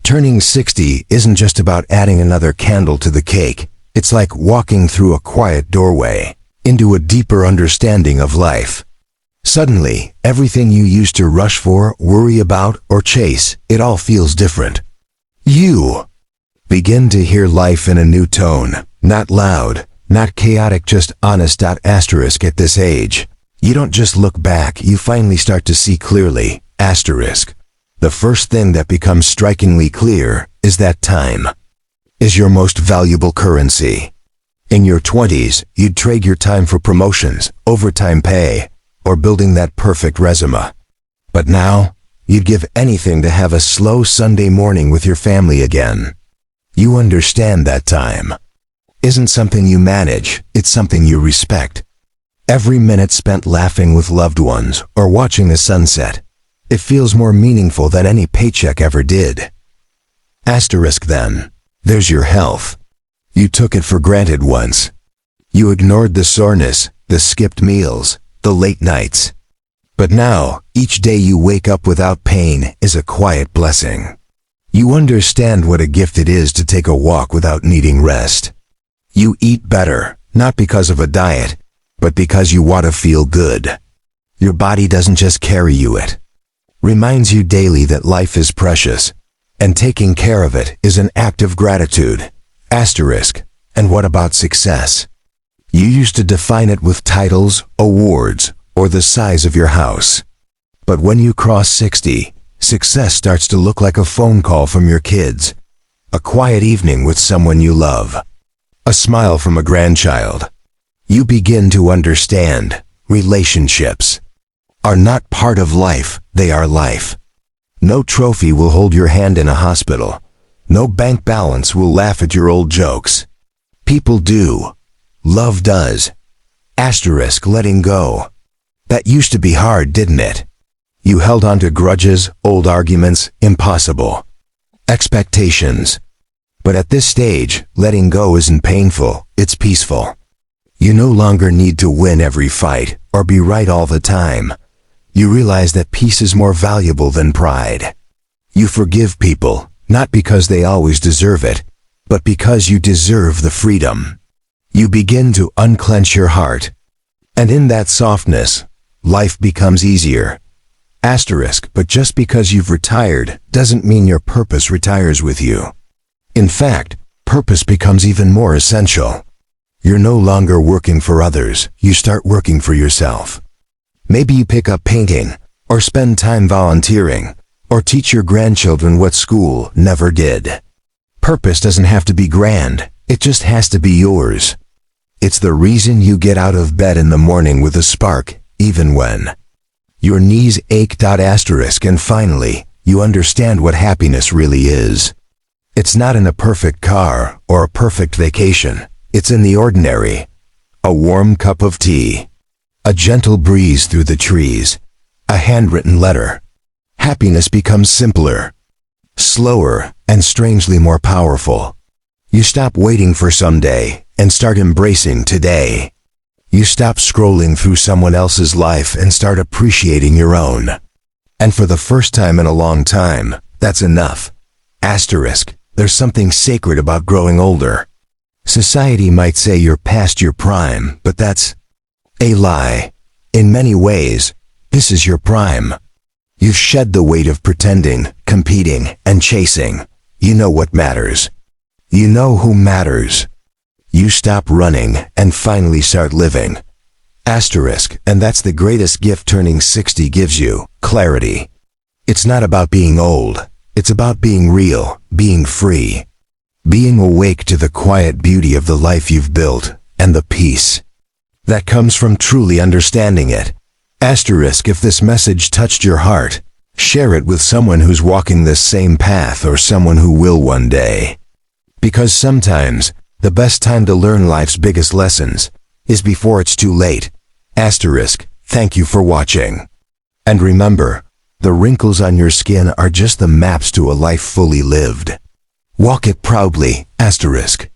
Turning 60 isn't just about adding another candle to the cake. It's like walking through a quiet doorway into a deeper understanding of life. Suddenly, everything you used to rush for, worry about, or chase, it all feels different. You begin to hear life in a new tone, not loud, not chaotic, just honest. Asterisk at this age, you don't just look back, you finally start to see clearly. Asterisk. The first thing that becomes strikingly clear is that time is your most valuable currency. In your 20s, you'd trade your time for promotions, overtime pay, or building that perfect resume. But now, you'd give anything to have a slow Sunday morning with your family again. You understand that time isn't something you manage, it's something you respect. Every minute spent laughing with loved ones or watching the sunset, it feels more meaningful than any paycheck ever did. Asterisk then, there's your health. You took it for granted once. You ignored the soreness, the skipped meals, the late nights. But now, each day you wake up without pain is a quiet blessing. You understand what a gift it is to take a walk without needing rest. You eat better, not because of a diet, but because you want to feel good. Your body doesn't just carry you, it reminds you daily that life is precious, and taking care of it is an act of gratitude. Asterisk. And what about success? You used to define it with titles, awards, or the size of your house. But when you cross 60, success starts to look like a phone call from your kids, a quiet evening with someone you love, a smile from a grandchild. You begin to understand relationships are not part of life, they are life. No trophy will hold your hand in a hospital. No bank balance will laugh at your old jokes. People do. Love does. Asterisk. Letting go. That used to be hard, didn't it? You held on to grudges, old arguments, impossible expectations. But at this stage, letting go isn't painful, it's peaceful. You no longer need to win every fight or be right all the time. You realize that peace is more valuable than pride. You forgive people, not because they always deserve it, but because you deserve the freedom. You begin to unclench your heart. And in that softness, life becomes easier. Asterisk. But just because you've retired doesn't mean your purpose retires with you. In fact, purpose becomes even more essential. You're no longer working for others, you start working for yourself. Maybe you pick up painting, or spend time volunteering, or teach your grandchildren what school never did. Purpose doesn't have to be grand, it just has to be yours. It's the reason you get out of bed in the morning with a spark, even when your knees ache. Asterisk. And finally, you understand what happiness really is. It's not in a perfect car or a perfect vacation, it's in the ordinary. A warm cup of tea, a gentle breeze through the trees, a handwritten letter. Happiness becomes simpler, slower, and strangely more powerful. You stop waiting for someday and start embracing today. You stop scrolling through someone else's life and start appreciating your own. And for the first time in a long time, that's enough. Asterisk. There's something sacred about growing older. Society might say you're past your prime, but that's a lie. In many ways, this is your prime. You've shed the weight of pretending, competing, and chasing. You know what matters. You know who matters. You stop running and finally start living. Asterisk. And that's the greatest gift turning 60 gives you, clarity. It's not about being old. It's about being real, being free, being awake to the quiet beauty of the life you've built, and the peace that comes from truly understanding it. Asterisk. If this message touched your heart, share it with someone who's walking this same path or someone who will one day. Because sometimes, the best time to learn life's biggest lessons is before it's too late. Asterisk. Thank you for watching. And remember, the wrinkles on your skin are just the maps to a life fully lived. Walk it proudly. Asterisk.